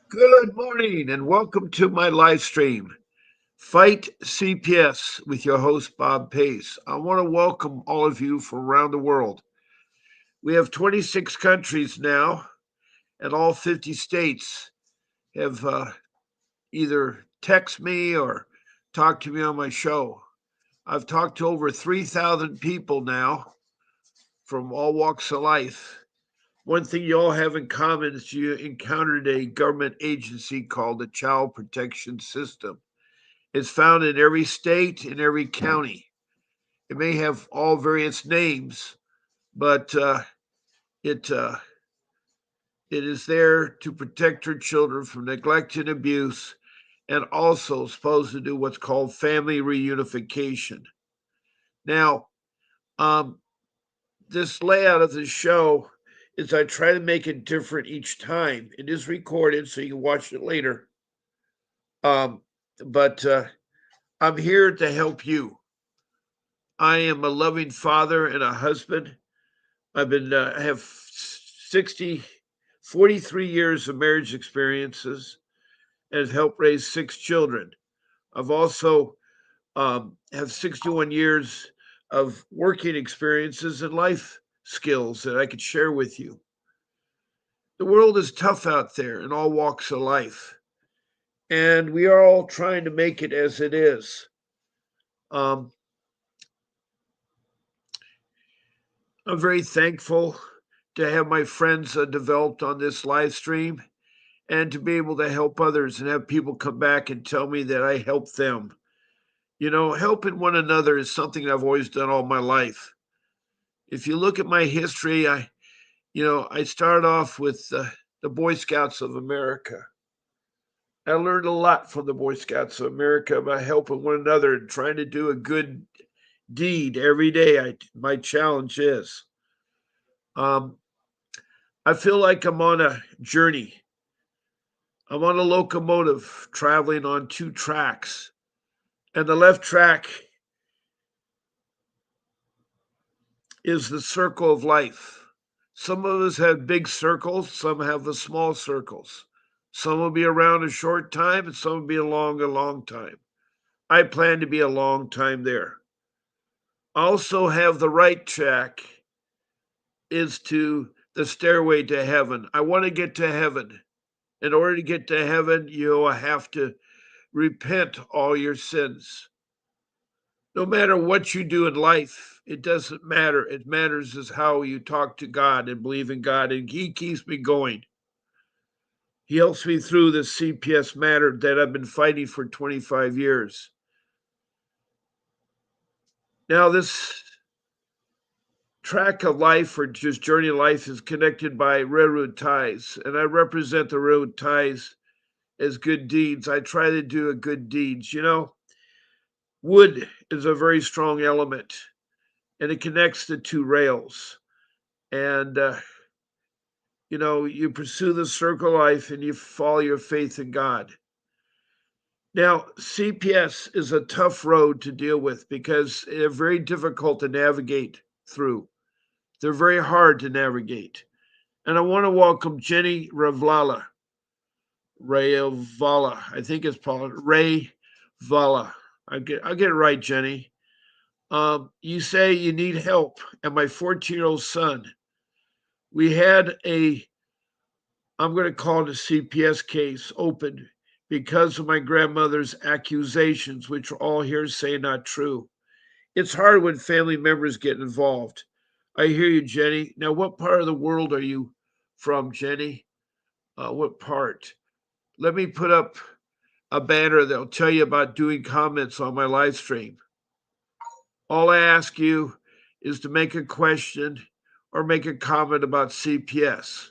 Good morning and welcome to my live stream, Fight CPS with your host, Bob Pace. I want to welcome all of you from around the world. We have 26 countries now, and all 50 states have either text me or talked to me on my show. I've talked to over 3,000 people now from all walks of life. One thing you all have in common is you encountered a government agency called the Child Protection System. It's found in every state, in every county. It may have all various names, but it it is there to protect your children from neglect and abuse, and also supposed to do what's called family reunification. Now, um, this layout of the show is I try to make it different each time. It is recorded, so you can watch it later. But I'm here to help you. I am a loving father and a husband. I have 60, 43 years of marriage experiences and have helped raise 6 children. I've also have 61 years of working experiences and life skills that I could share with you. The world is tough out there in all walks of life, and we are all trying to make it as it is. Um, I'm very thankful to have my friends developed on this live stream and to be able to help others and have people come back and tell me that I helped them. You know, helping one another is something I've always done all my life. If you look at my history, I started off with the Boy Scouts of America. I learned a lot from the Boy Scouts of America about helping one another and trying to do a good deed every day. My challenge is. Um, I feel like I'm on a journey. I'm on a locomotive traveling on 2 tracks, and the left track is the circle of life. Some of us have big circles, some have the small circles. Some will be around a short time, and some will be along a long time. I plan to be a long time there. I also have the right track is to the stairway to heaven. I want to get to heaven. In order to get to heaven, you have to repent all your sins. No matter what you do in life, it doesn't matter. It matters is how you talk to God and believe in God, and He keeps me going. He helps me through this CPS matter that I've been fighting for 25 years. Now, this track of life or just journey of life is connected by railroad ties, and I represent the railroad ties as good deeds. I try to do a good deeds. Wood is a very strong element, and it connects the two rails. And you pursue the circle of life and you follow your faith in God. Now, CPS is a tough road to deal with because they're very difficult to navigate through. They're very hard to navigate. And I want to welcome Jenny Rayavala. I think it's called Ray Vala. I'll get it right, Jenny. You say you need help, and my 14-year-old son. We had I'm going to call it a CPS case opened because of my grandmother's accusations, which are all hearsay, not true. It's hard when family members get involved. I hear you, Jenny. Now, what part of the world are you from, Jenny? What part? Let me put up a banner that'll tell you about doing comments on my live stream. All I ask you is to make a question or make a comment about CPS.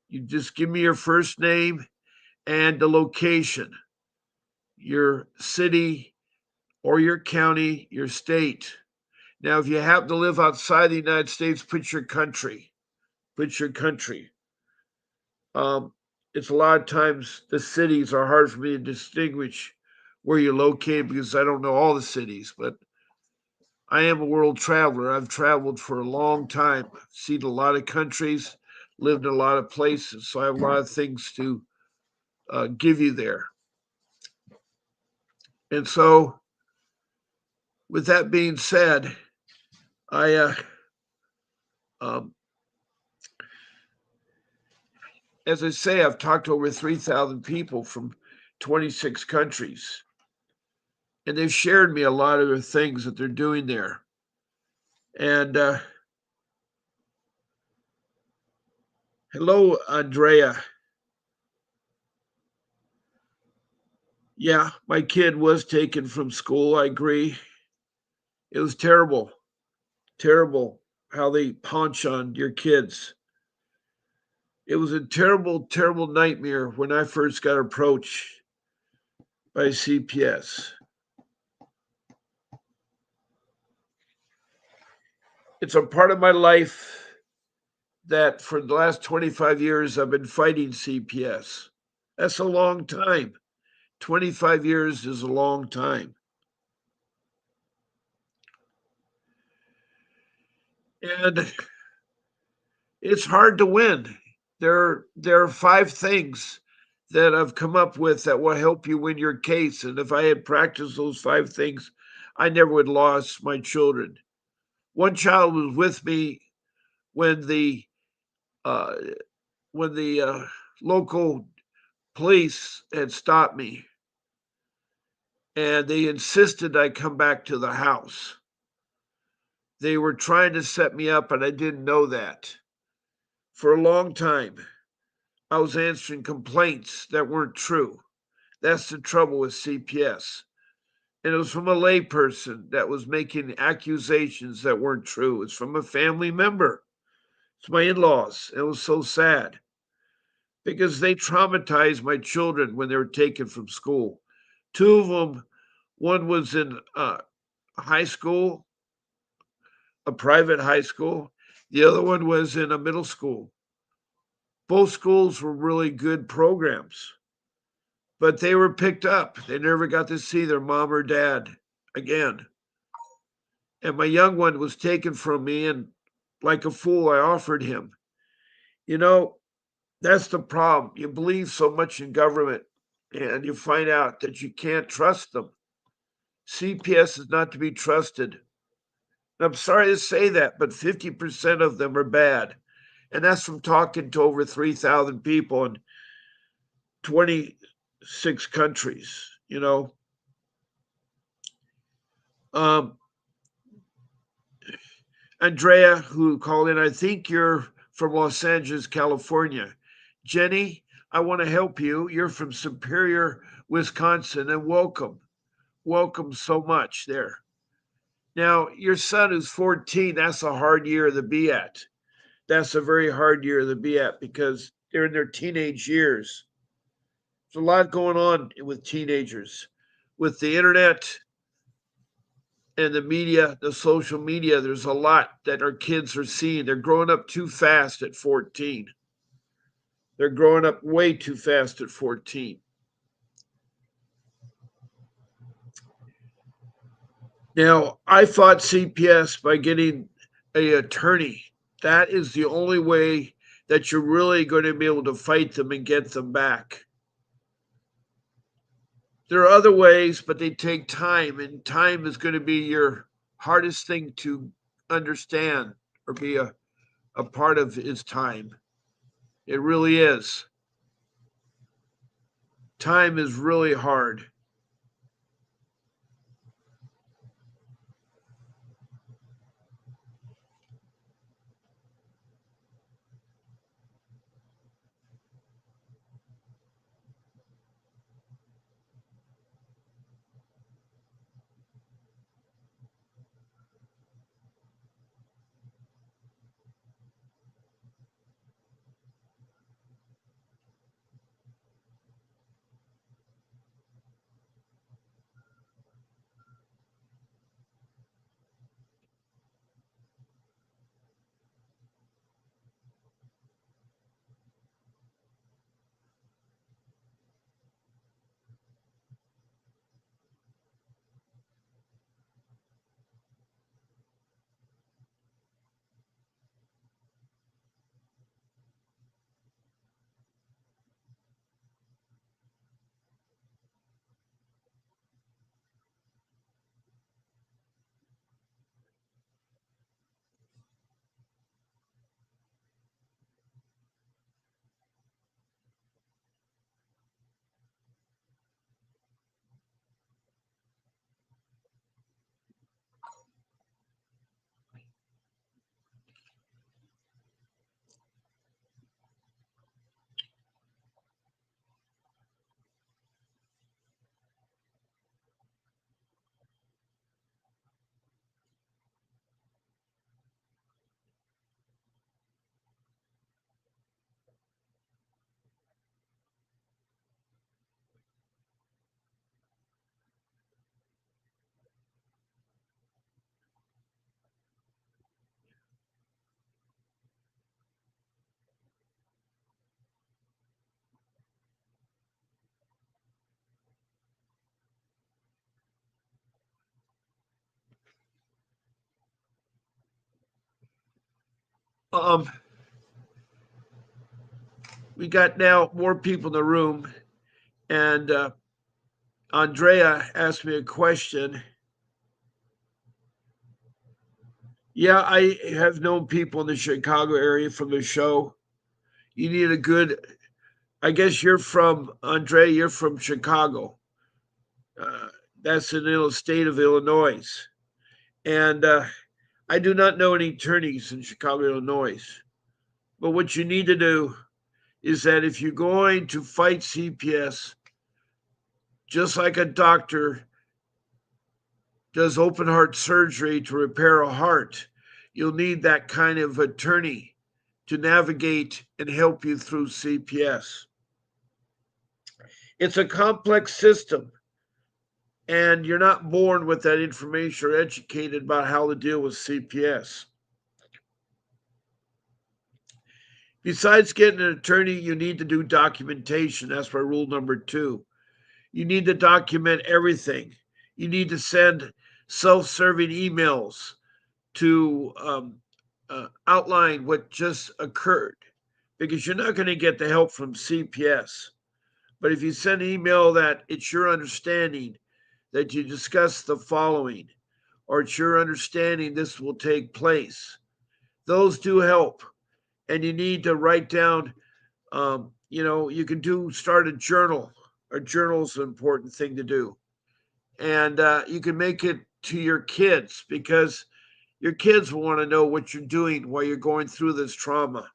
You just give me your first name and the location, your city or your county, your state. Now, if you happen to live outside the United States, put your country. Put your country. Um, it's a lot of times the cities are hard for me to distinguish where you're located because I don't know all the cities. But I am a world traveler. I've traveled for a long time, seen a lot of countries, lived in a lot of places. So I have a lot of things to give you there. And so, with that being said, I, um, as I say, I've talked to over 3,000 people from 26 countries, and they've shared me a lot of the things that they're doing there. And hello, Andrea. Yeah, my kid was taken from school. I agree. It was terrible, terrible how they punch on your kids. It was a terrible, terrible nightmare when I first got approached by CPS. It's a part of my life that for the last 25 years I've been fighting CPS. That's a long time. 25 years is a long time. And it's hard to win. There are five things that I've come up with that will help you win your case. And if I had practiced those five things, I never would have lost my children. One child was with me when the uh, when the local police had stopped me, and they insisted I come back to the house. They were trying to set me up, and I didn't know that. For a long time, I was answering complaints that weren't true. That's the trouble with CPS. And it was from a layperson that was making accusations that weren't true. It's from a family member. It's my in laws. It was so sad because they traumatized my children when they were taken from school. Two of them, one was in high school, a private high school, the other one was in a middle school. Both schools were really good programs, but they were picked up. They never got to see their mom or dad again. And my young one was taken from me, and like a fool, I offered him. You know, that's the problem. You believe so much in government, and you find out that you can't trust them. CPS is not to be trusted. And I'm sorry to say that, but 50% of them are bad. And that's from talking to over 3,000 people in 26 countries, you know. Um, Andrea, who called in, I think you're from Los Angeles, California. Jenny, I want to help you. You're from Superior, Wisconsin, and welcome. Welcome so much there. Now, your son is 14. That's a hard year to be at. That's a very hard year to be at because they're in their teenage years. There's a lot going on with teenagers. With the internet and the media, the social media, there's a lot that our kids are seeing. They're growing up too fast at 14. They're growing up way too fast at 14. Now, I fought CPS by getting a attorney. That is the only way that you're really going to be able to fight them and get them back. There are other ways, but they take time, and time is going to be your hardest thing to understand or be a part of is time. It really is. Time is really hard. Um, we got now more people in the room, and Andrea asked me a question. Yeah, I have known people in the Chicago area from the show. You need a good, I guess you're from, Andrea, you're from Chicago. Uh, that's in the state of Illinois. And I do not know any attorneys in Chicago, Illinois. But what you need to do is that if you're going to fight CPS, just like a doctor does open heart surgery to repair a heart, you'll need that kind of attorney to navigate and help you through CPS. It's a complex system, and you're not born with that information or educated about how to deal with CPS. Besides getting an attorney, you need to do documentation. That's my rule number 2. You need to document everything. You need to send self serving emails to outline what just occurred because you're not going to get the help from CPS. But if you send an email that it's your understanding that you discuss the following, or it's your understanding this will take place, those do help. And you need to write down, you can start a journal. A journal is an important thing to do. And you can make it to your kids because your kids will want to know what you're doing while you're going through this trauma.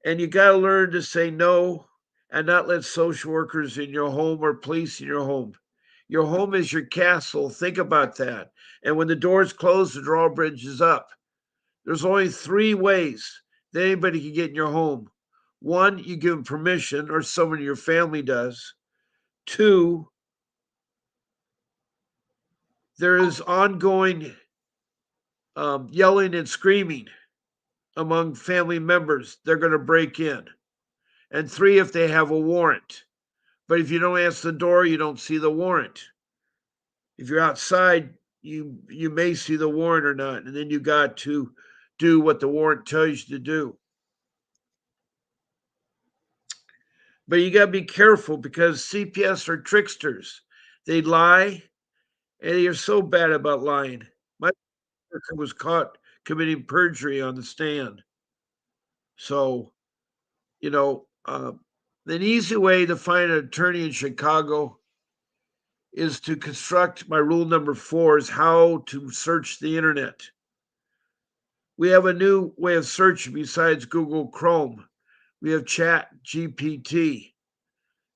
And you got to learn to say no and not let social workers in your home or police in your home. Your home is your castle. Think about that. And when the doors close, the drawbridge is up. There's only 3 ways that anybody can get in your home. 1, you give them permission, or someone in your family does. 2, there is ongoing yelling and screaming among family members. They're going to break in. And 3, if they have a warrant. But if you don't answer the door, you don't see the warrant. If you're outside, you may see the warrant or not, and then you got to do what the warrant tells you to do. But you got to be careful because CPS are tricksters. They lie, and they are so bad about lying. My worker was caught committing perjury on the stand. So, you know, an easy way to find an attorney in Chicago is to construct my rule number 4 is how to search the internet. We have a new way of searching besides Google Chrome. We have Chat GPT.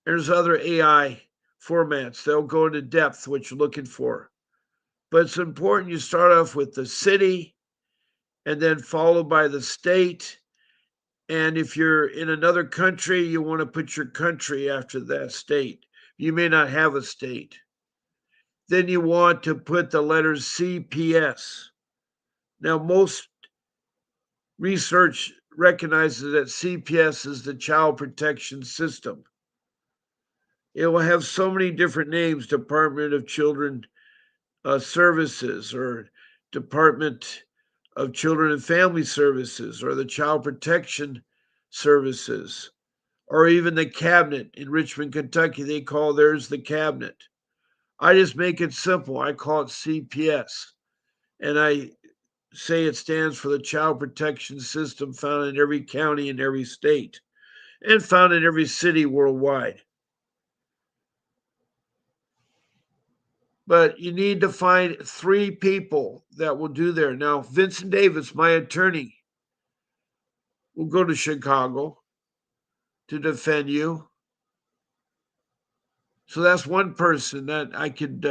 There's other AI formats. They'll go into depth what you're looking for. But it's important you start off with the city and then followed by the state. And if you're in another country, you want to put your country after that state. You may not have a state. Then you want to put the letters CPS. Now, most research recognizes that CPS is the child protection system. It will have so many different names: Department of Children Services, or Department of Children and Family Services, or the Child Protection Services, or even the cabinet in Richmond, Kentucky. They call theirs the cabinet. I just make it simple. I call it CPS. And I say it stands for the Child Protection System, found in every county in every state and found in every city worldwide. But you need to find 3 people that will do there. Now, Vincent Davis, my attorney, will go to Chicago to defend you. So that's one person that I could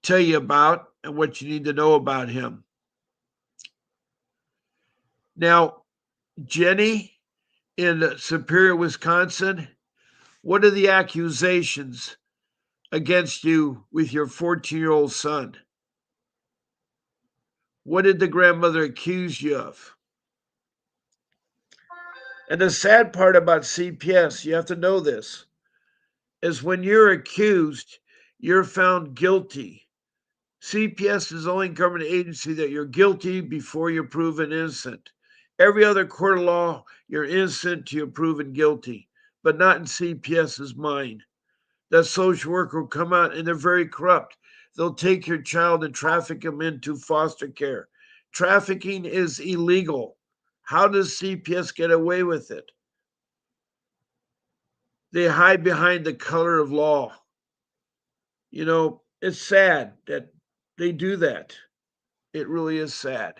tell you about and what you need to know about him. Now, Jenny in Superior, Wisconsin, what are the accusations against you with your 14-year-old son? What did the grandmother accuse you of? And the sad part about CPS, you have to know this, is when you're accused, you're found guilty. CPS is the only government agency that you're guilty before you're proven innocent. Every other court of law, you're innocent till you're proven guilty, but not in CPS's mind. That social worker will come out and they're very corrupt. They'll take your child and traffic them into foster care. Trafficking is illegal. How does CPS get away with it? They hide behind the color of law. It's sad that they do that. It really is sad.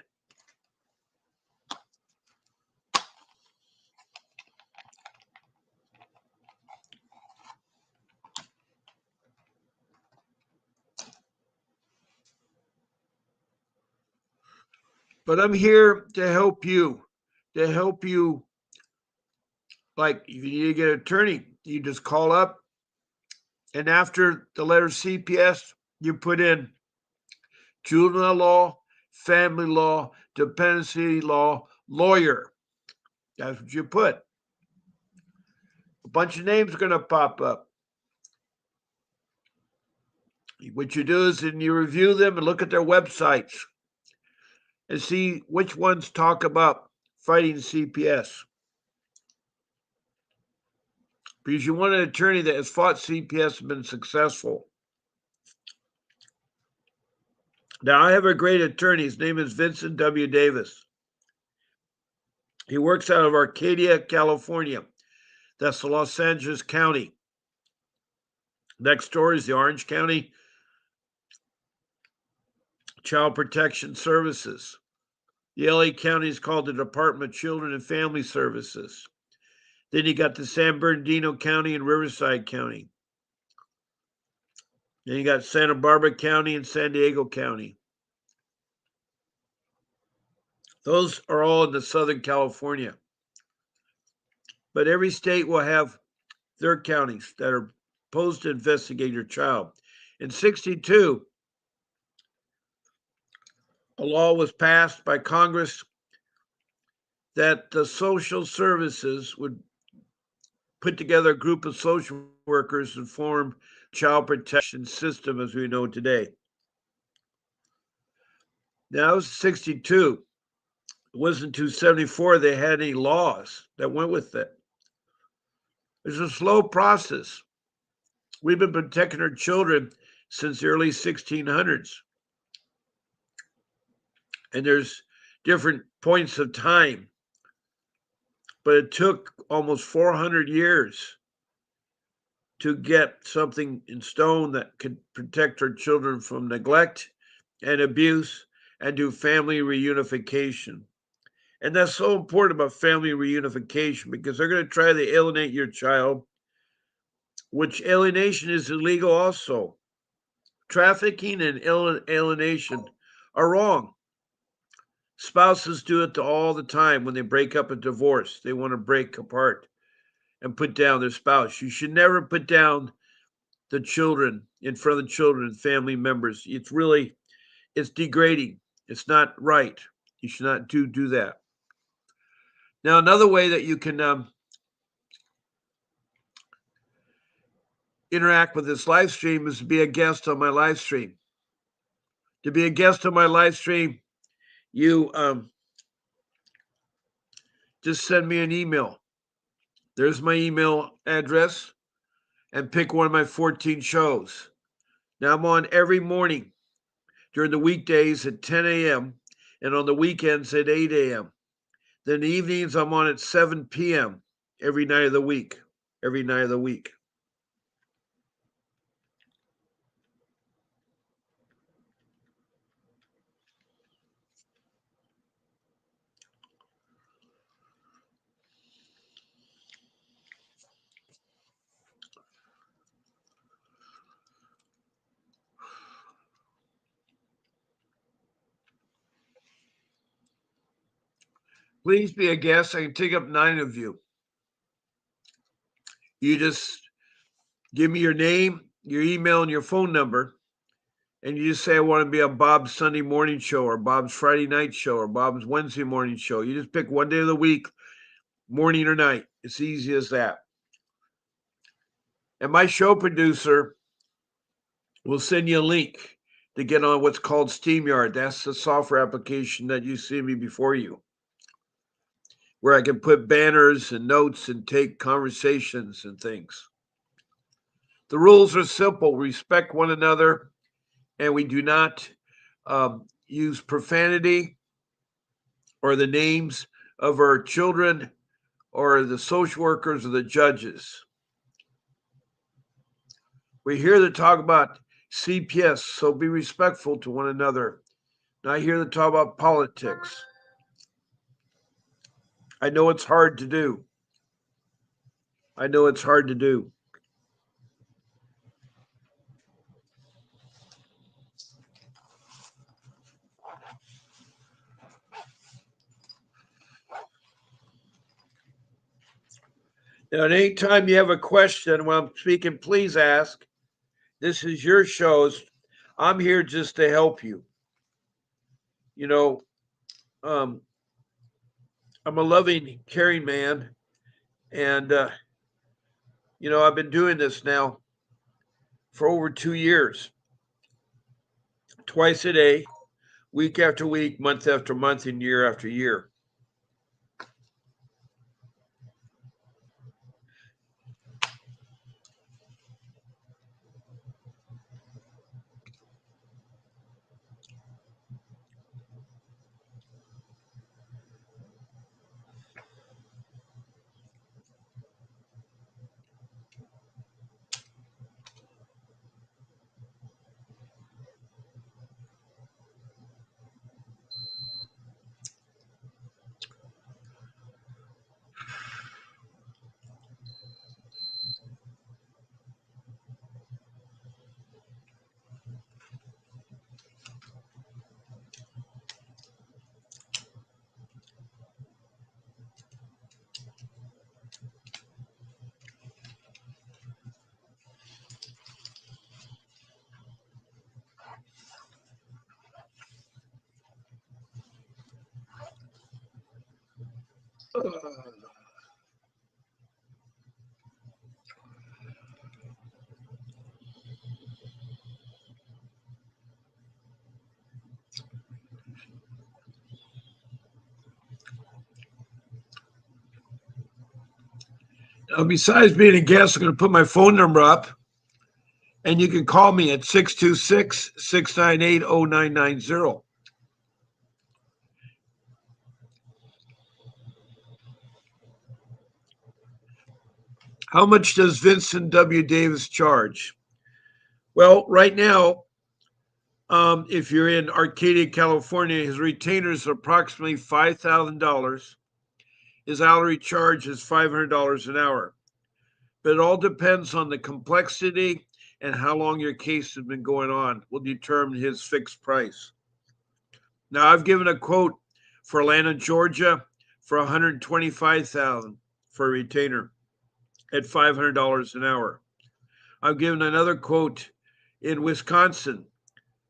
But I'm here to help you. To help you, like if you need to get an attorney, you just call up, and after the letter CPS, you put in juvenile law, family law, dependency law, lawyer. That's what you put. A bunch of names are going to pop up. What you do is then you review them and look at their websites and see which ones talk about fighting CPS. Because you want an attorney that has fought CPS and been successful. Now, I have a great attorney. His name is Vincent W. Davis. He works out of Arcadia, California. That's the Los Angeles County. Next door is the Orange County Child Protection Services. The LA County is called the Department of Children and Family Services. Then you got the San Bernardino County and Riverside County. Then you got Santa Barbara County and San Diego County. Those are all in the Southern California. But every state will have their counties that are supposed to investigate your child. In 1962, a law was passed by Congress that the social services would put together a group of social workers and form child protection system as we know today. Now, it was 1962. It wasn't until 1974 they had any laws that went with it. It's a slow process. We've been protecting our children since the early 1600s. And there's different points of time. But it took almost 400 years to get something in stone that could protect our children from neglect and abuse and do family reunification. And that's so important about family reunification because they're going to try to alienate your child, which alienation is illegal also. Trafficking and alienation are wrong. Spouses do it all the time when they break up a divorce. They want to break apart and put down their spouse. You should never put down the children in front of the children and family members. It's degrading. It's not right. You should not do that. Now, another way that you can interact with this live stream is to be a guest on my live stream. To be a guest on my live stream, you just send me an email. There's my email address and pick one of my 14 shows. Now, I'm on every morning during the weekdays at 10 a.m. and on the weekends at 8 a.m. Then the evenings, I'm on at 7 p.m. every night of the week. Every night of the week. Please be a guest. I can take up 9 of you. You just give me your name, your email, and your phone number. And you just say, I want to be on Bob's Sunday morning show or Bob's Friday night show or Bob's Wednesday morning show. You just pick one day of the week, morning or night. It's easy as that. And my show producer will send you a link to get on what's called SteamYard. That's the software application that you see me before you, where I can put banners and notes and take conversations and things. The rules are simple: respect one another, and we do not use profanity or the names of our children or the social workers or the judges. We're here to talk about CPS, so be respectful to one another. Not here to talk about politics. I know it's hard to do. I know it's hard to do. Now, at any time you have a question when I'm speaking, please ask. This is your shows. I'm here just to help you. You know, um, I'm a loving, caring man, and I've been doing this now for over 2 years, twice a day, week after week, month after month, and year after year. Besides being a guest, I'm going to put my phone number up, and you can call me at 626-698-0990. How much does Vincent W. Davis charge? Well, right now, if you're in Arcadia, California, his retainers are approximately $5,000. His hourly charge is $500 an hour. But it all depends on the complexity and how long your case has been going on will determine his fixed price. Now, I've given a quote for Atlanta, Georgia for $125,000 for a retainer at $500 an hour. I've given another quote in Wisconsin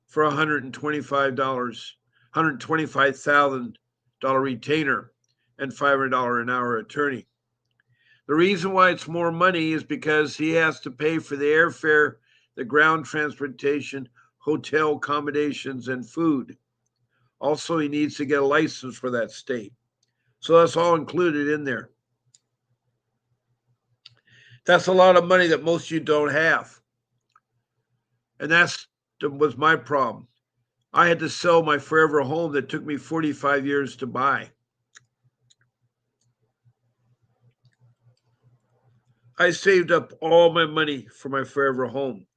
for $125,000 retainer and $500 an hour attorney. The reason why it's more money is because he has to pay for the airfare, the ground transportation, hotel accommodations, and food. Also, he needs to get a license for that state. So that's all included in there. That's a lot of money that most of you don't have. And was my problem. I had to sell my forever home that took me 45 years to buy. I saved up all my money for my forever home.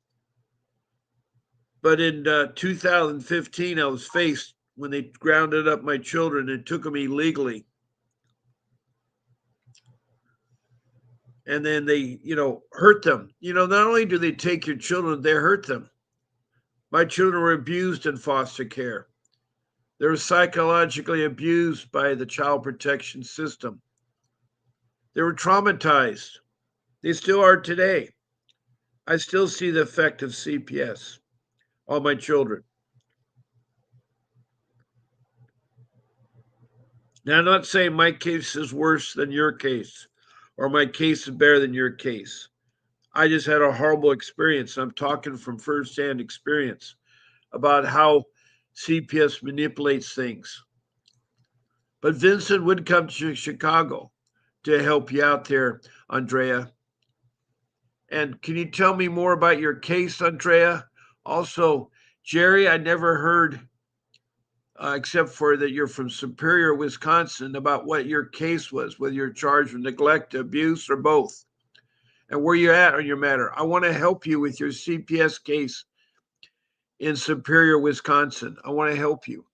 But in 2015, I was faced when they grounded up my children and took them illegally. And then they, hurt them. Not only do they take your children, they hurt them. My children were abused in foster care. They were psychologically abused by the child protection system. They were traumatized. They still are today. I still see the effect of CPS on my children. Now, I'm not saying my case is worse than your case or my case is better than your case. I just had a horrible experience. I'm talking from firsthand experience. about how CPS manipulates things. But Vincent would come to Chicago to help you out there, Andrea. And can you tell me more about your case, Andrea? Also, Jerry, I never heard, except for that you're from Superior, Wisconsin, about what your case was, whether you're charged with neglect, abuse, or both, and where you're at on your matter. I want to help you with your CPS case in Superior, Wisconsin. I want to help you.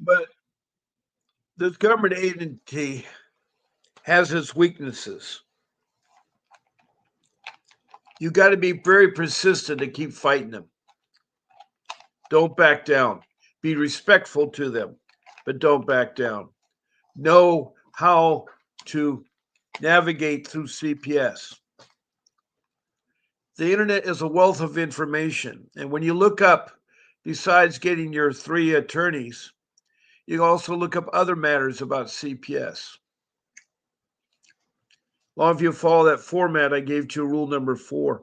But this government agency has its weaknesses. You got to be very persistent to keep fighting them. Don't back down. Be respectful to them, but don't back down. Know how to navigate through CPS. The internet is a wealth of information. And when you look up, besides getting your 3 attorneys, you can also look up other matters about CPS. Long if you follow that format I gave to rule number 4.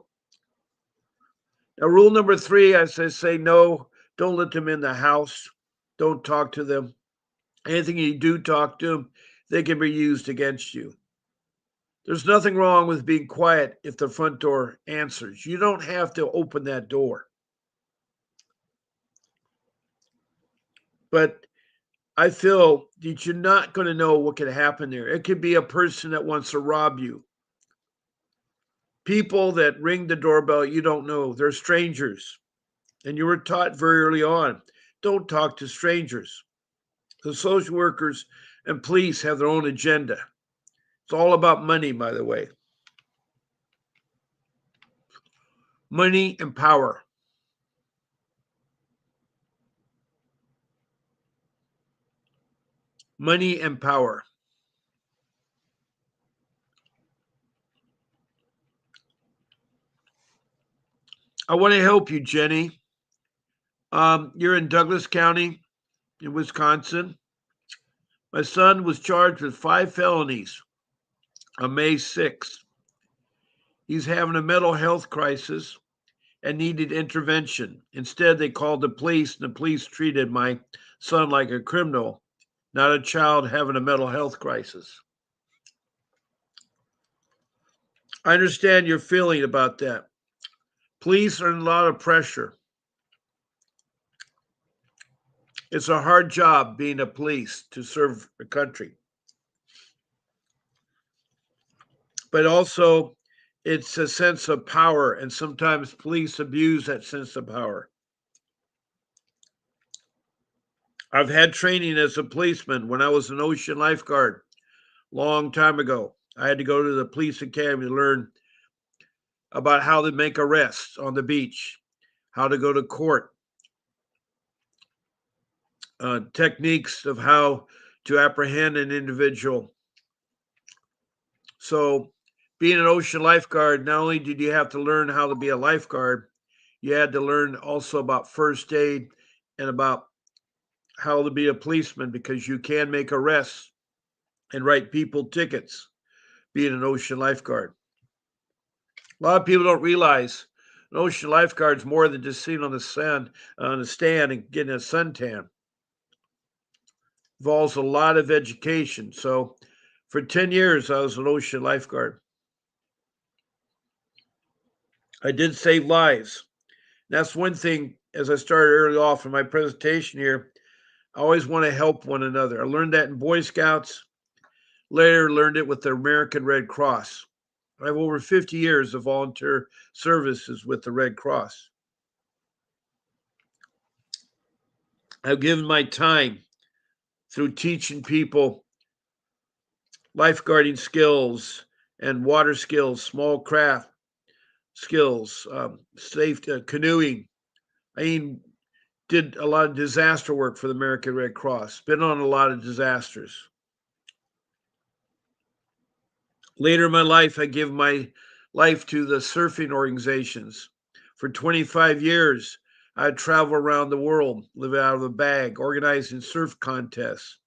Now, rule number 3, as I say, no, don't let them in the house. Don't talk to them. Anything you do talk to them, they can be used against you. There's nothing wrong with being quiet if the front door answers. You don't have to open that door. But I feel that you're not going to know what could happen there. It could be a person that wants to rob you. People that ring the doorbell, you don't know. They're strangers. And you were taught very early on, don't talk to strangers. The social workers and police have their own agenda. It's all about money, by the way. Money and power. Money and power. I want to help you, Jenny. You're in Douglas County in Wisconsin. My son was charged with 5 felonies on May 6th. He's having a mental health crisis and needed intervention. Instead, they called the police, and the police treated my son like a criminal, not a child having a mental health crisis. I understand your feeling about that. Police are in a lot of pressure. It's a hard job being a police to serve the country. But also, it's a sense of power, and sometimes police abuse that sense of power. I've had training as a policeman when I was an ocean lifeguard long time ago. I had to go to the police academy to learn about how to make arrests on the beach, how to go to court, techniques of how to apprehend an individual. So, being an ocean lifeguard, not only did you have to learn how to be a lifeguard, you had to learn also about first aid and about how to be a policeman because you can make arrests and write people tickets being an ocean lifeguard. A lot of people don't realize an ocean lifeguard is more than just sitting on the sand on the stand and getting a suntan. Involves a lot of education. So for 10 years I was an ocean lifeguard. I did save lives. That's one thing as I started early off in my presentation here. I always want to help one another. I learned that in Boy Scouts, later learned it with the American Red Cross. I have over 50 years of volunteer services with the Red Cross. I've given my time through teaching people lifeguarding skills and water skills, small craft skills, safe canoeing. I mean, did a lot of disaster work for the American Red Cross. Been on a lot of disasters. Later in my life, I give my life to the surfing organizations. For 25 years, I travel around the world, living out of a bag, organizing surf contests,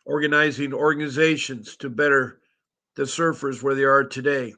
organizing organizations to better the surfers where they are today.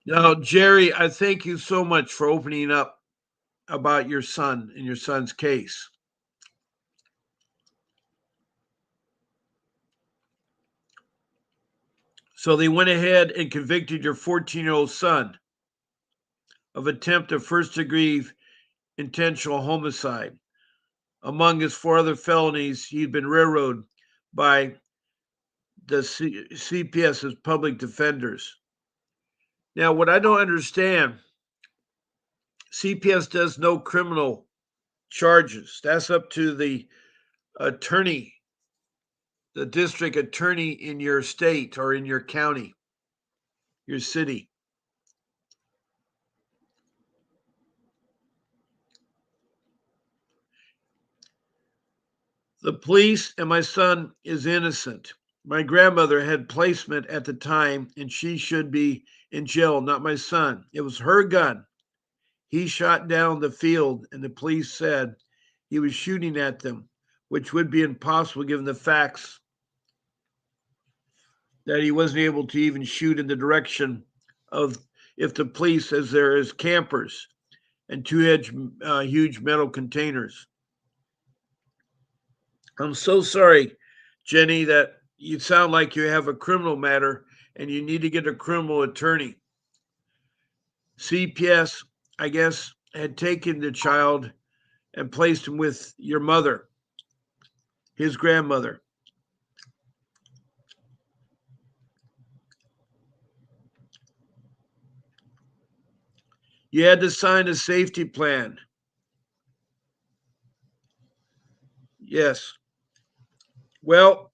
Now, Jerry, I thank you so much for opening up about your son and your son's case. So they went ahead and convicted your 14-year-old son of attempt of first degree intentional homicide. Among his four other felonies, he'd been railroaded by the CPS's public defenders. Now, what I don't understand, CPS does no criminal charges. That's up to the attorney, the district attorney in your state or in your county, your city. The police and my son is innocent. My grandmother had placement at the time and she should be in jail, not my son. It was her gun. He shot down the field and the police said he was shooting at them, which would be impossible given the facts that he wasn't able to even shoot in the direction of if the police as there is campers and two huge metal containers. I'm so sorry, Jenny, that you sound like you have a criminal matter and you need to get a criminal attorney. CPS, I guess, had taken the child and placed him with your mother, his grandmother. You had to sign a safety plan. Yes. Well,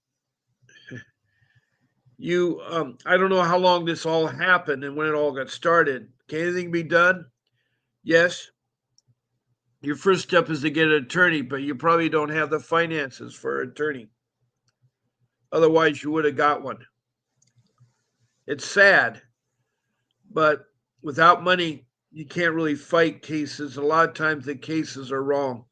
I don't know how long this all happened and when it all got started. Can anything be done? Yes. Your first step is to get an attorney, but you probably don't have the finances for an attorney. Otherwise, you would have got one. It's sad. But without money, you can't really fight cases. A lot of times the cases are wrong.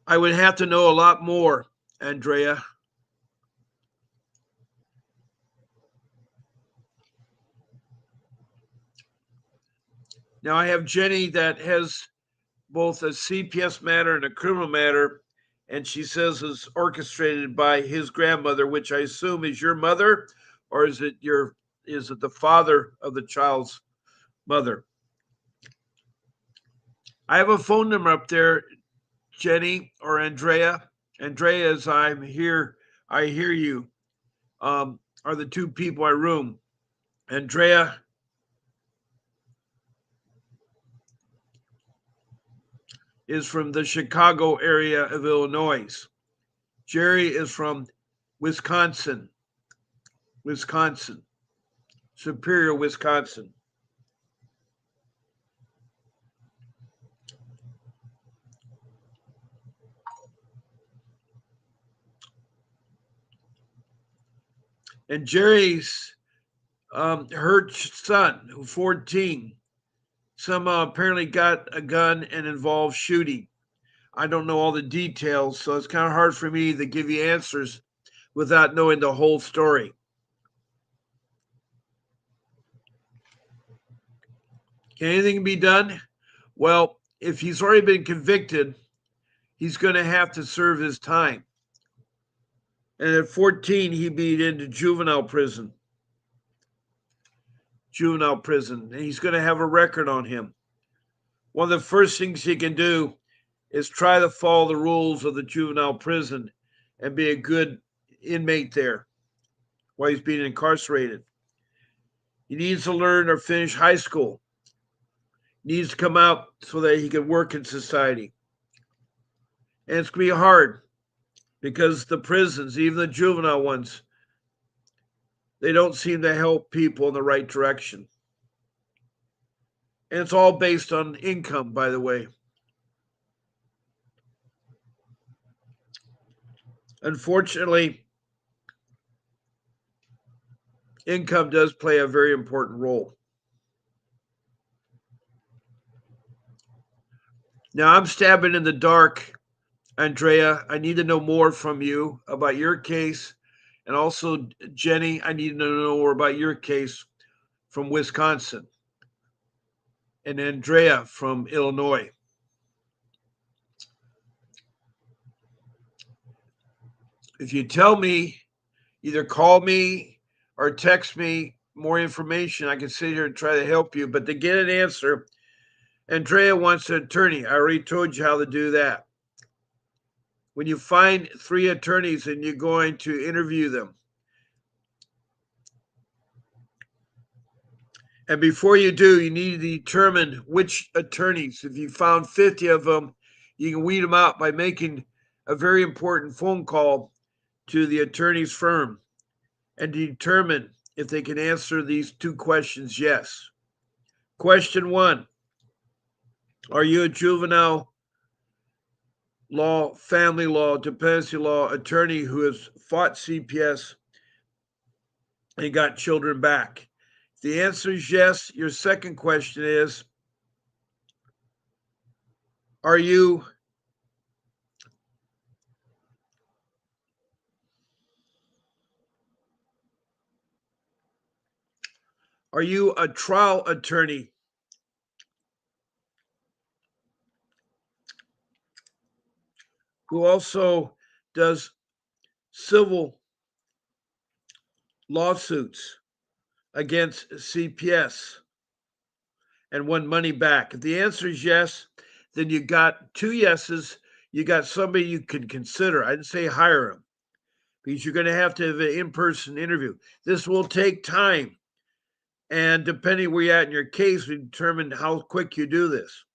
I would have to know a lot more, Andrea. Now I have Jenny that has both a CPS matter and a criminal matter, and she says is orchestrated by his grandmother, which I assume is your mother, or is it the father of the child's mother? I have a phone number up there, Jenny or Andrea. Andrea, as I'm here, I hear you. Are the two people in my room. Andrea is from the Chicago area of Illinois. Jerry is from Wisconsin, Wisconsin, Superior, Wisconsin. And Jerry's her son, who's 14, somehow apparently got a gun and involved shooting. I don't know all the details, so it's kind of hard for me to give you answers without knowing the whole story. Can anything be done? Well, if he's already been convicted, he's going to have to serve his time. And at 14, he beat into juvenile prison. Juvenile prison. And he's going to have a record on him. One of the first things he can do is try to follow the rules of the juvenile prison and be a good inmate there while he's being incarcerated. He needs to learn or finish high school. He needs to come out so that he can work in society. And it's going to be hard because the prisons, even the juvenile ones, they don't seem to help people in the right direction. And it's all based on income, by the way. Unfortunately, income does play a very important role. Now, I'm stabbing in the dark, Andrea. I need to know more from you about your case. And also, Jenny, I need to know more about your case from Wisconsin. And Andrea from Illinois. If you tell me, either call me or text me more information, I can sit here and try to help you. But to get an answer, Andrea wants an attorney. I already told you how to do that. When you find 3 attorneys and you're going to interview them, and before you do, you need to determine which attorneys. If you found 50 of them, you can weed them out by making a very important phone call to the attorney's firm and determine if they can answer these 2 questions yes. Question 1: are you a juvenile law, family law, dependency law attorney who has fought CPS and got children back? If the answer is yes, your second question is: are you a trial attorney who also does civil lawsuits against CPS and won money back? If the answer is yes, then you got 2 yeses. You got somebody you can consider. I didn't say hire him because you're going to have an in person interview. This will take time. And depending where you're at in your case, we determine how quick you do this.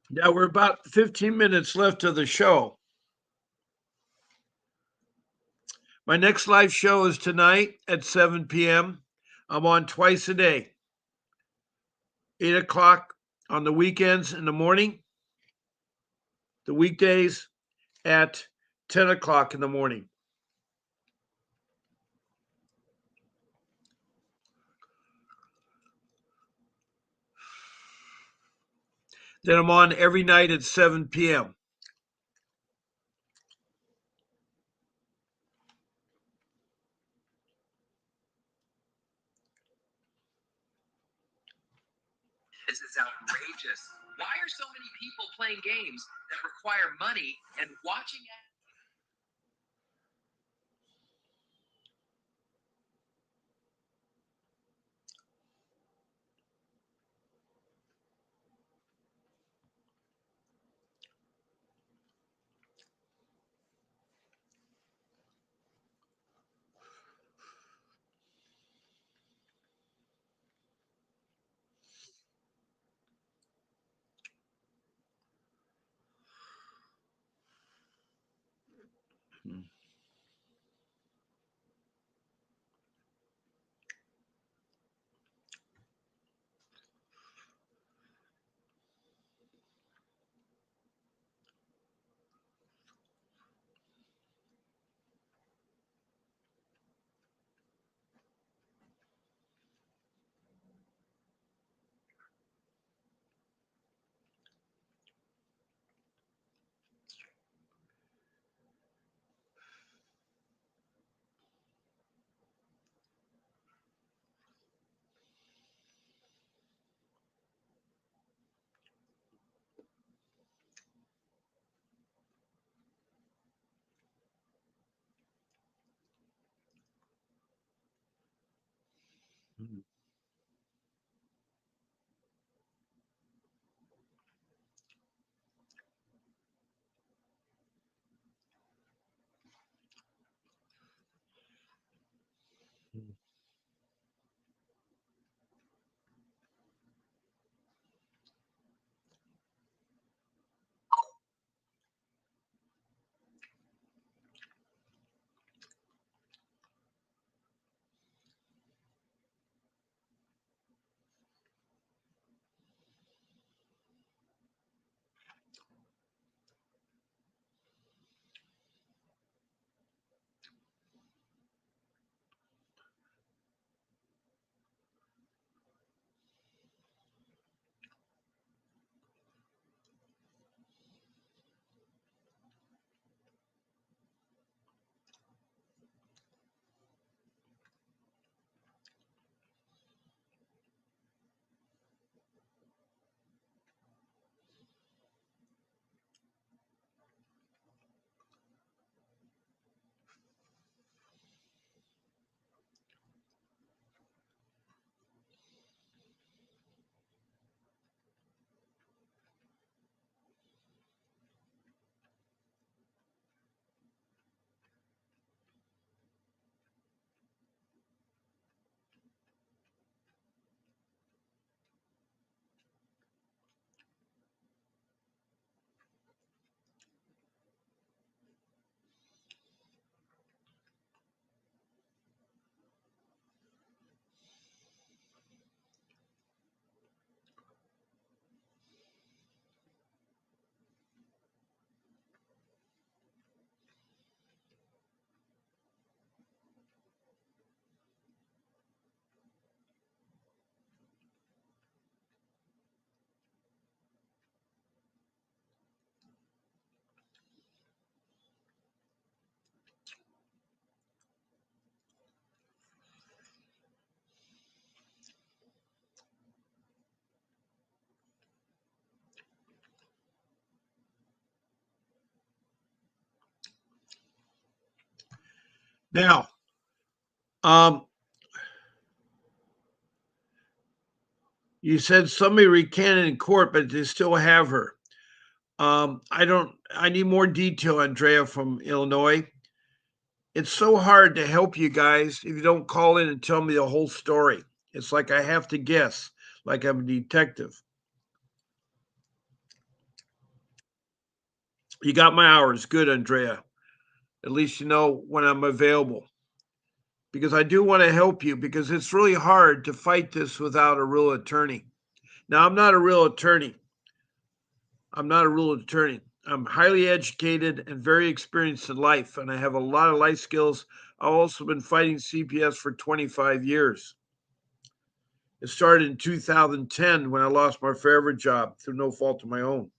Now we're about 15 minutes left of the show. My next live show is tonight at 7 p.m. I'm on twice a day, 8 o'clock on the weekends in the morning, the weekdays at 10 o'clock in the morning. Then I'm on every night at 7 p.m. This is outrageous. Why are so many people playing games that require money and watching Now, um, you said somebody recanted in court, but they still have her. I don't. I need more detail, Andrea from Illinois. It's so hard to help you guys if you don't call in and tell me the whole story. It's like I have to guess, like I'm a detective. You got my hours. Good, Andrea. At least you know when I'm available. Because I do want to help you because it's really hard to fight this without a real attorney. Now, I'm not a real attorney. I'm not a real attorney. I'm highly educated and very experienced in life, and I have a lot of life skills. I've also been fighting CPS for 25 years. It started in 2010 when I lost my forever job through no fault of my own.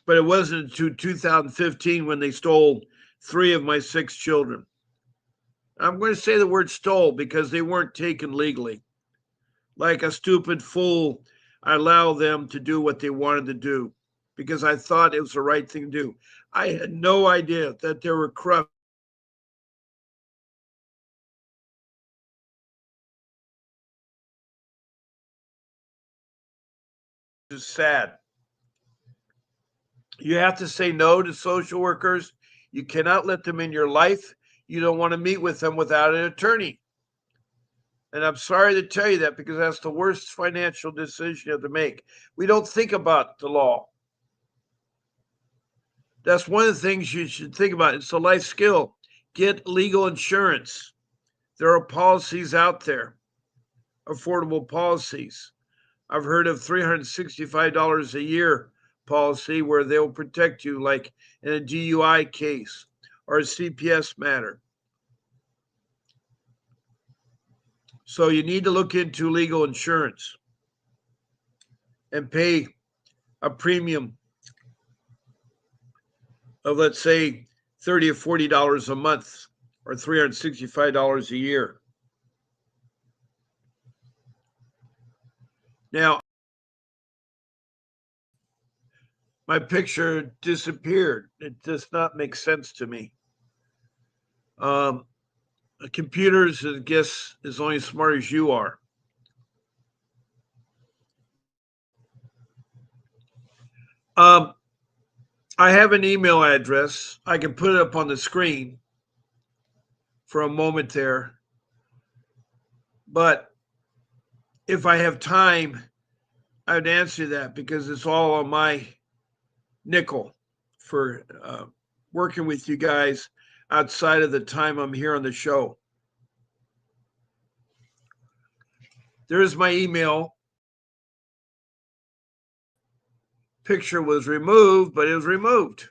But it wasn't until 2015 when they stole 3 of my 6 children. I'm going to say the word stole because they weren't taken legally. Like a stupid fool, I allowed them to do what they wanted to do because I thought it was the right thing to do. I had no idea that there were corrupt. It's sad. You have to say no to social workers. You cannot let them in your life. You don't want to meet with them without an attorney. And I'm sorry to tell you that because that's the worst financial decision you have to make. We don't think about the law. That's one of the things you should think about. It's a life skill. Get legal insurance. There are policies out there, affordable policies. I've heard of $365 a year policy where they'll protect you, like in a DUI case or a CPS matter. So you need to look into legal insurance and pay a premium of, let's say, $30 or $40 a month or $365 a year. Now, my picture disappeared. It does not make sense to me. Um, computers, I guess, is only as smart as you are. Um, I have an email address. I can put it up on the screen for a moment there. But if I have time, I'd answer that because it's all on my nickel for working with you guys outside of the time I'm here on the show. There's my email. Picture was removed, but it was removed.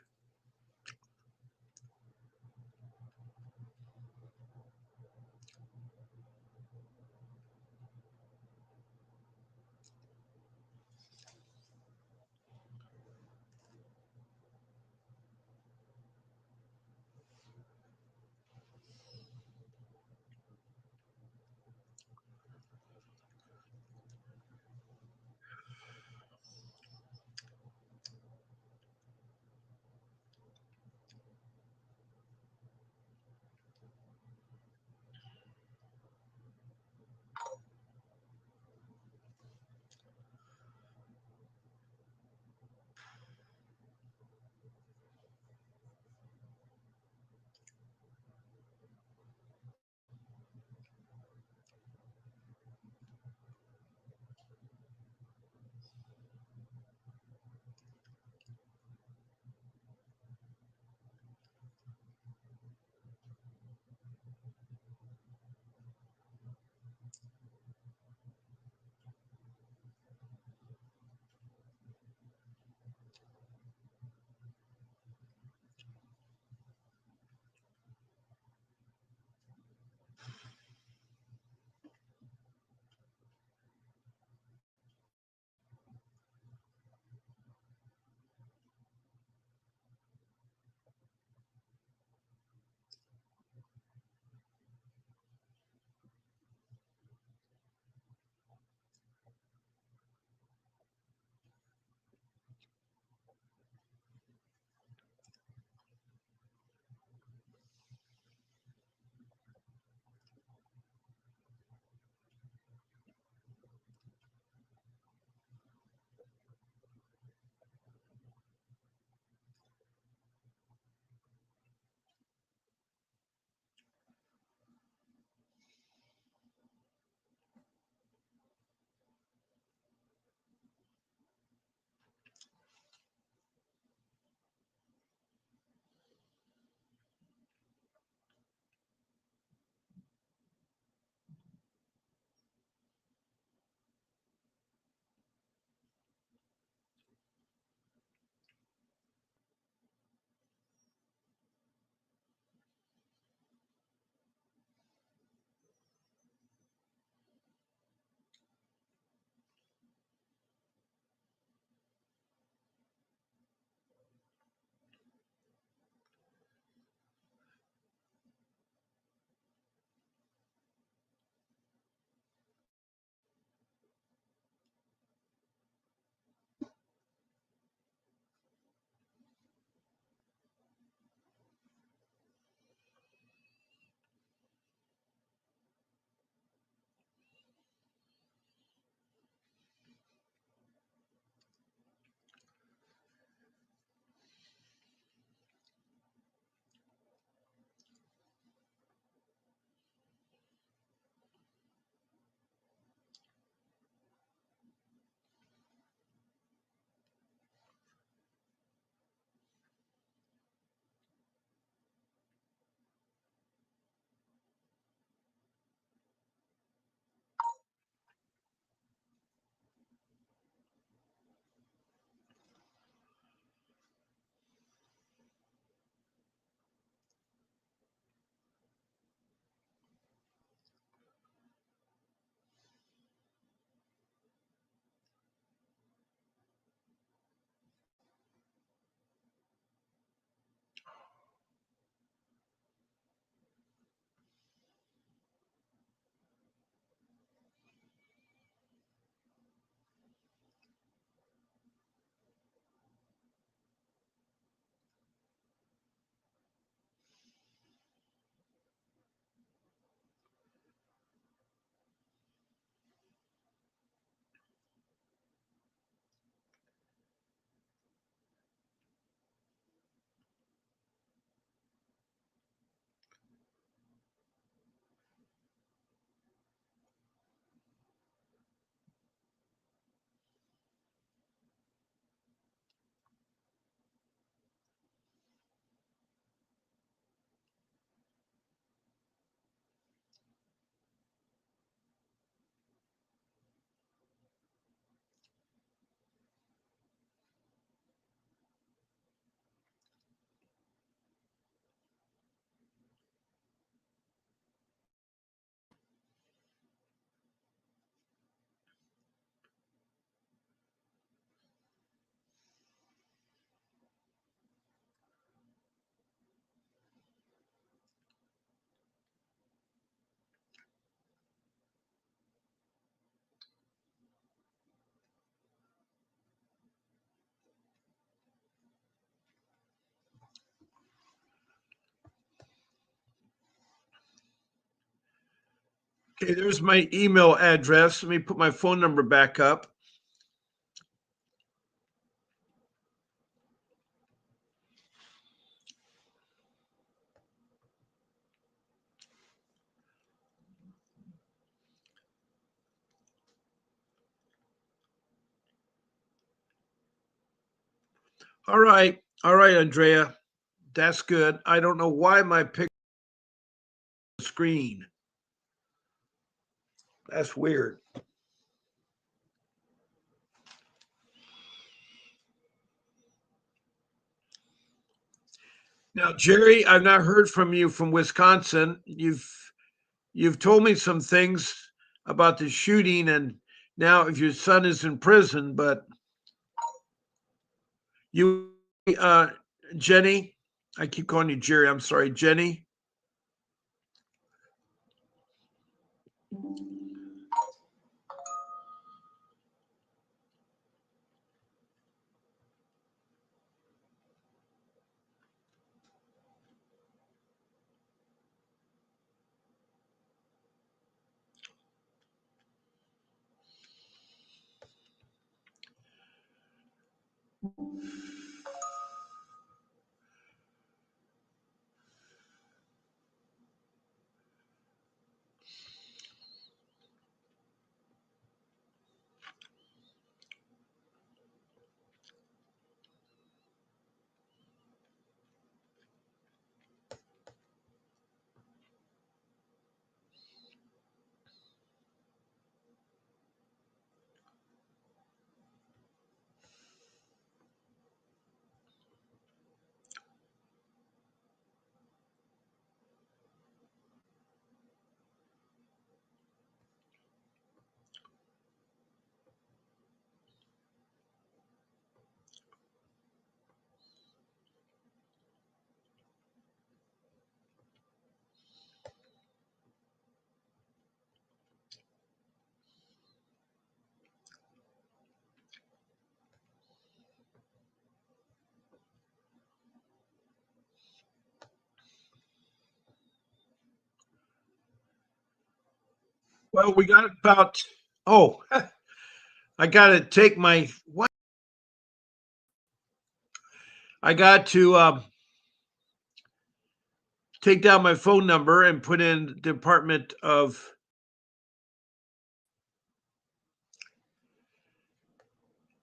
Okay, there's my email address. Let me put my phone number back up. All right, Andrea. That's good. I don't know why my picture screen. That's weird. Now, Jerry, I've not heard from you from Wisconsin. You've told me some things about the shooting, and now if your son is in prison, but you, Jenny, I keep calling you Jerry. I'm sorry, Jenny. Well, we got about. Oh, I got to take my what? I got to take down my phone number and put in Department of.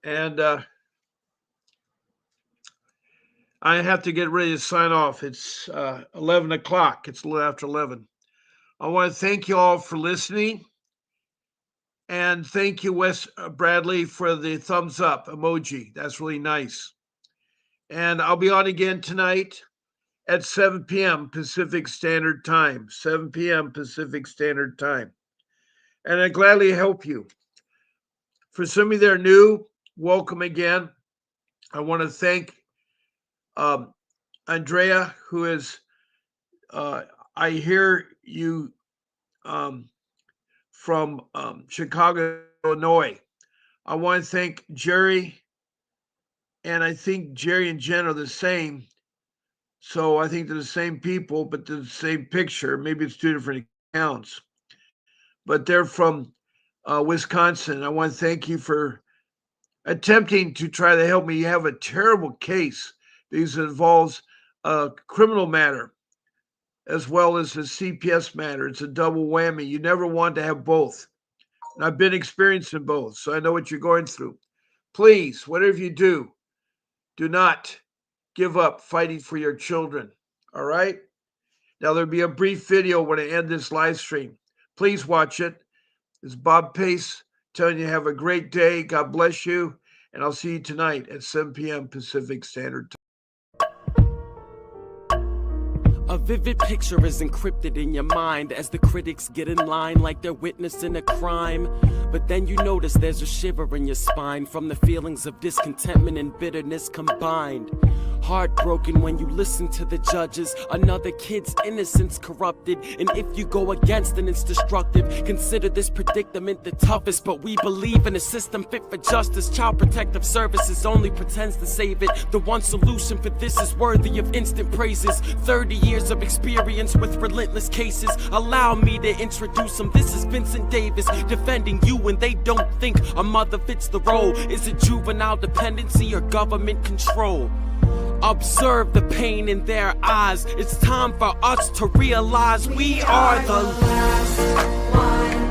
And I have to get ready to sign off. It's 11 o'clock. It's a little after 11. I want to thank you all for listening. And thank you, Wes Bradley, for the thumbs up emoji. That's really nice. And I'll be on again tonight at 7 p.m. Pacific Standard Time. 7 p.m. Pacific Standard Time. And I gladly help you. For some of you that are new, welcome again. I want to thank Andrea, who is, I hear you from Chicago, Illinois. I want to thank Jerry, and I think Jerry and Jen are the same. So I think they're the same people, but they're the same picture. Maybe it's two different accounts. But they're from Wisconsin. I want to thank you for attempting to try to help me. You have a terrible case because it involves a criminal matter as well as a CPS matter. It's a double whammy. You never want to have both. And I've been experiencing both, so I know what you're going through. Please, whatever you do not give up fighting for your children. All right? Now, there'll be a brief video when I end this live stream. Please watch it. It's Bob Pace telling you have a great day. God bless you. And I'll see you tonight at 7 p.m. Pacific Standard Time. A vivid picture is encrypted in your mind as the critics get in line like they're witnessing a crime. But then you notice there's a shiver in your spine from the feelings of discontentment and bitterness combined. Heartbroken when you listen to the judges, another kid's innocence corrupted. And if you go against it, it's destructive. Consider this predicament the toughest, but we believe in a system fit for justice. Child Protective Services only pretends to save it. The one solution for this is worthy of instant praises. 30 years of of experience with relentless cases. Allow me to introduce them. This is Vincent Davis, defending you when they don't think a mother fits the role. Is it juvenile dependency or government control? Observe the pain in their eyes. It's time for us to realize we are the last one.